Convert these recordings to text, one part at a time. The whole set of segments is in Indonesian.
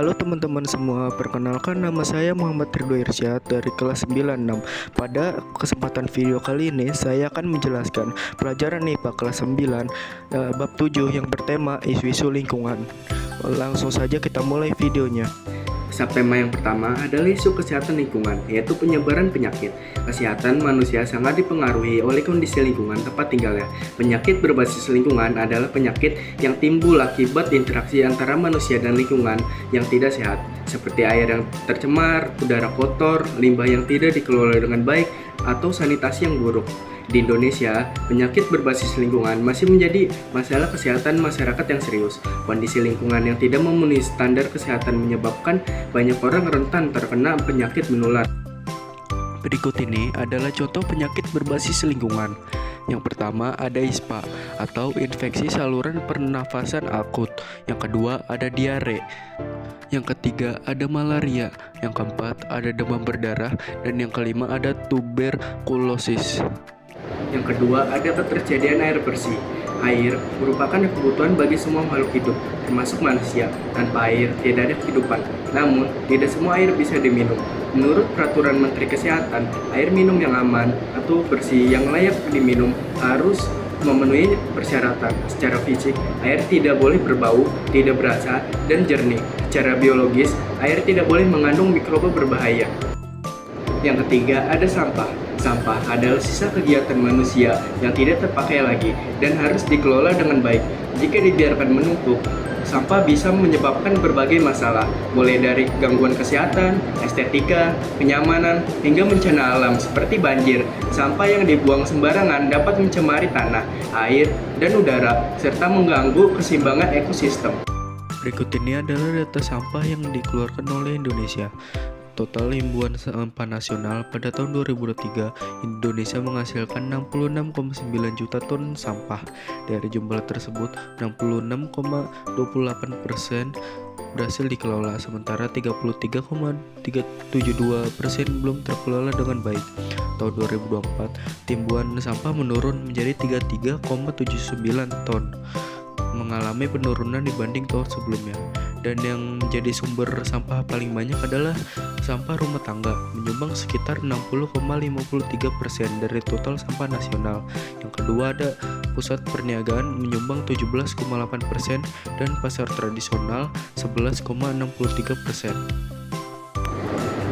Halo teman-teman semua, perkenalkan nama saya Muhammad Ridho Irsyad dari kelas 96. Pada kesempatan video kali ini, saya akan menjelaskan pelajaran IPA kelas 9, bab 7 yang bertema isu-isu lingkungan. Langsung saja kita mulai videonya. Subtema yang pertama adalah isu kesehatan lingkungan, yaitu penyebaran penyakit. Kesehatan manusia sangat dipengaruhi oleh kondisi lingkungan tempat tinggalnya. Penyakit berbasis lingkungan adalah penyakit yang timbul akibat interaksi antara manusia dan lingkungan yang tidak sehat, seperti air yang tercemar, udara kotor, limbah yang tidak dikelola dengan baik, atau sanitasi yang buruk. Di Indonesia, penyakit berbasis lingkungan masih menjadi masalah kesehatan masyarakat yang serius. Kondisi lingkungan yang tidak memenuhi standar kesehatan menyebabkan banyak orang rentan terkena penyakit menular. Berikut ini adalah contoh penyakit berbasis lingkungan. Yang pertama ada ISPA atau infeksi saluran pernafasan akut. Yang kedua ada diare. Yang ketiga ada malaria. Yang keempat ada demam berdarah. Dan yang kelima ada tuberkulosis. Yang kedua ada ketersediaan air bersih. Air merupakan kebutuhan bagi semua makhluk hidup, termasuk manusia. Tanpa air tidak ada kehidupan. Namun, tidak semua air bisa diminum. Menurut peraturan Menteri Kesehatan, air minum yang aman atau bersih yang layak diminum harus memenuhi persyaratan. Secara fisik, air tidak boleh berbau, tidak berasa, dan jernih. Secara biologis, air tidak boleh mengandung mikroba berbahaya. Yang ketiga ada sampah. Sampah adalah sisa kegiatan manusia yang tidak terpakai lagi dan harus dikelola dengan baik. Jika dibiarkan menumpuk, sampah bisa menyebabkan berbagai masalah, mulai dari gangguan kesehatan, estetika, kenyamanan, hingga bencana alam seperti banjir. Sampah yang dibuang sembarangan dapat mencemari tanah, air, dan udara, serta mengganggu keseimbangan ekosistem. Berikut ini adalah data sampah yang dikeluarkan oleh Indonesia. Total himbuan sampah nasional pada tahun 2023, Indonesia menghasilkan 66,9 juta ton sampah. Dari jumlah tersebut, 66,28% berhasil dikelola, sementara 33,72% belum terkelola dengan baik. Tahun 2024, timbuhan sampah menurun menjadi 33,79 ton, mengalami penurunan dibanding tahun sebelumnya. Dan yang menjadi sumber sampah paling banyak adalah sampah rumah tangga, menyumbang sekitar 60,53% dari total sampah nasional. Yang kedua ada pusat perniagaan menyumbang 17,8% dan pasar tradisional 11,63%.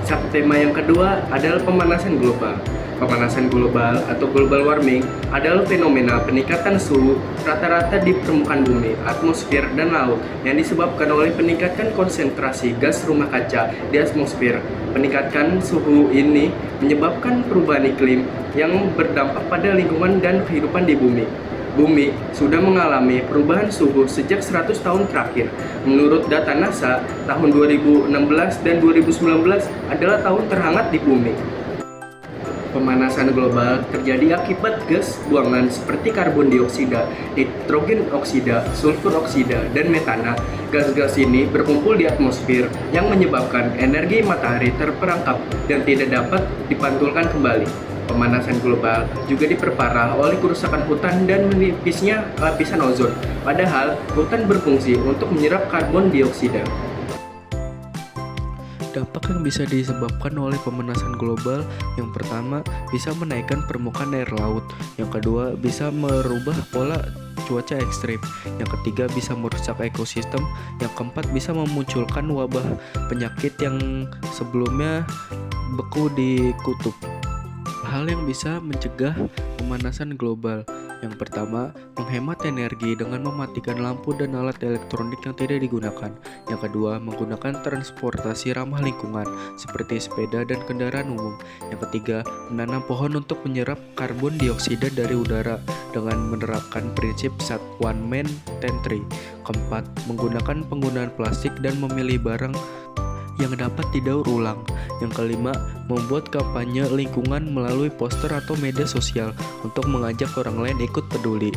Subtema yang kedua adalah pemanasan global. Pemanasan global atau global warming adalah fenomena peningkatan suhu rata-rata di permukaan bumi, atmosfer, dan laut yang disebabkan oleh peningkatan konsentrasi gas rumah kaca di atmosfer. Peningkatan suhu ini menyebabkan perubahan iklim yang berdampak pada lingkungan dan kehidupan di bumi. Bumi sudah mengalami perubahan suhu sejak 100 tahun terakhir. Menurut data NASA, tahun 2016 dan 2019 adalah tahun terhangat di bumi. Pemanasan global terjadi akibat gas buangan seperti karbon dioksida, nitrogen oksida, sulfur oksida, dan metana. Gas-gas ini berkumpul di atmosfer yang menyebabkan energi matahari terperangkap dan tidak dapat dipantulkan kembali. Pemanasan global juga diperparah oleh kerusakan hutan dan menipisnya lapisan ozon, padahal hutan berfungsi untuk menyerap karbon dioksida. Dampak yang bisa disebabkan oleh pemanasan global, yang pertama bisa menaikkan permukaan air laut, yang kedua bisa merubah pola cuaca ekstrim, yang ketiga bisa merusak ekosistem, yang keempat bisa memunculkan wabah penyakit yang sebelumnya beku di kutub. Hal yang bisa mencegah pemanasan global, yang pertama, menghemat energi dengan mematikan lampu dan alat elektronik yang tidak digunakan. Yang kedua, menggunakan transportasi ramah lingkungan seperti sepeda dan kendaraan umum. Yang ketiga, menanam pohon untuk menyerap karbon dioksida dari udara dengan menerapkan prinsip one man, 10 tree. Keempat, menggunakan penggunaan plastik dan memilih barang yang dapat didaur ulang. Yang kelima, membuat kampanye lingkungan melalui poster atau media sosial untuk mengajak orang lain ikut peduli.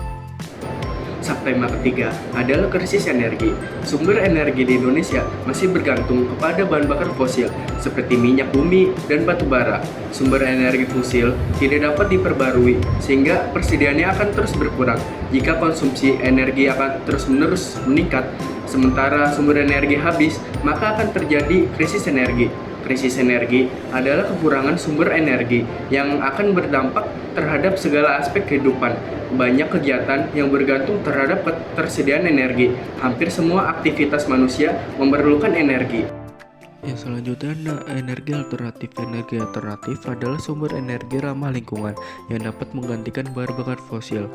Subtema ketiga adalah krisis energi. Sumber energi di Indonesia masih bergantung kepada bahan bakar fosil seperti minyak bumi dan batu bara. Sumber energi fosil tidak dapat diperbarui sehingga persediaannya akan terus berkurang. Jika konsumsi energi akan terus-menerus meningkat, Sementara sumber energi habis, maka akan terjadi krisis energi. Krisis energi adalah kekurangan sumber energi yang akan berdampak terhadap segala aspek kehidupan. Banyak kegiatan yang bergantung terhadap ketersediaan energi. Hampir semua aktivitas manusia memerlukan energi. Yang selanjutnya, energi alternatif. Energi alternatif adalah sumber energi ramah lingkungan yang dapat menggantikan bahan bakar fosil.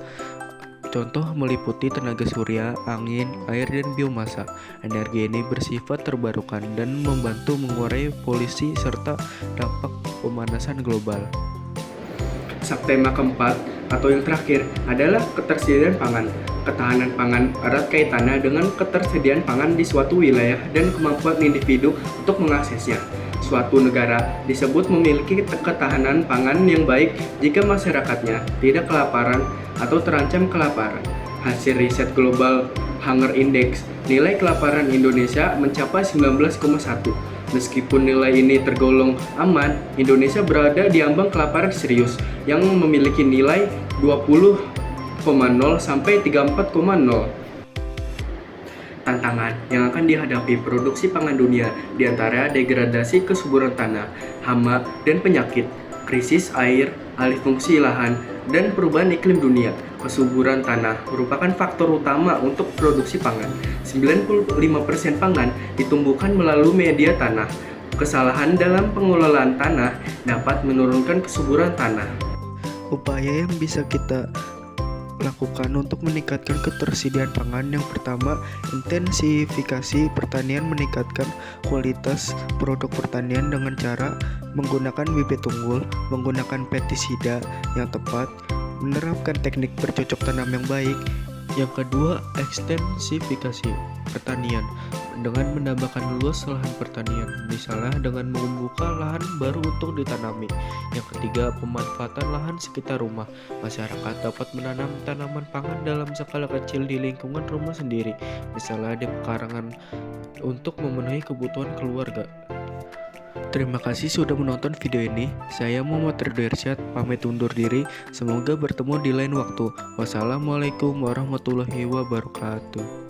Contoh meliputi tenaga surya, angin, air, dan biomasa. Energi ini bersifat terbarukan dan membantu mengurai polusi serta dampak pemanasan global. Subtema keempat atau yang terakhir adalah ketersediaan pangan. Ketahanan pangan erat kaitannya dengan ketersediaan pangan di suatu wilayah dan kemampuan individu untuk mengaksesnya. Suatu negara disebut memiliki ketahanan pangan yang baik jika masyarakatnya tidak kelaparan atau terancam kelaparan. Hasil riset Global Hunger Index, nilai kelaparan Indonesia mencapai 19,1. Meskipun nilai ini tergolong aman, Indonesia berada di ambang kelaparan serius yang memiliki nilai 20,0 sampai 34,0. Tantangan yang akan dihadapi produksi pangan dunia diantara degradasi kesuburan tanah, hama dan penyakit, krisis air, alih fungsi lahan, dan perubahan iklim dunia. Kesuburan tanah merupakan faktor utama untuk produksi pangan. 95% pangan ditumbuhkan melalui media tanah. Kesalahan dalam pengelolaan tanah dapat menurunkan kesuburan tanah. Upaya yang bisa kita lakukan untuk meningkatkan ketersediaan pangan: yang pertama, intensifikasi pertanian, meningkatkan kualitas produk pertanian dengan cara menggunakan bibit unggul, menggunakan pestisida yang tepat, menerapkan teknik bercocok tanam yang baik. Yang kedua, ekstensifikasi pertanian dengan menambahkan luas lahan pertanian, misalnya dengan membuka lahan baru untuk ditanami. Yang ketiga, pemanfaatan lahan sekitar rumah. Masyarakat dapat menanam tanaman pangan dalam skala kecil di lingkungan rumah sendiri, misalnya di pekarangan, untuk memenuhi kebutuhan keluarga. Terima kasih sudah menonton video ini. Saya Muhammad Ridho Irsyad, pamit undur diri. Semoga bertemu di lain waktu. Wassalamualaikum warahmatullahi wabarakatuh.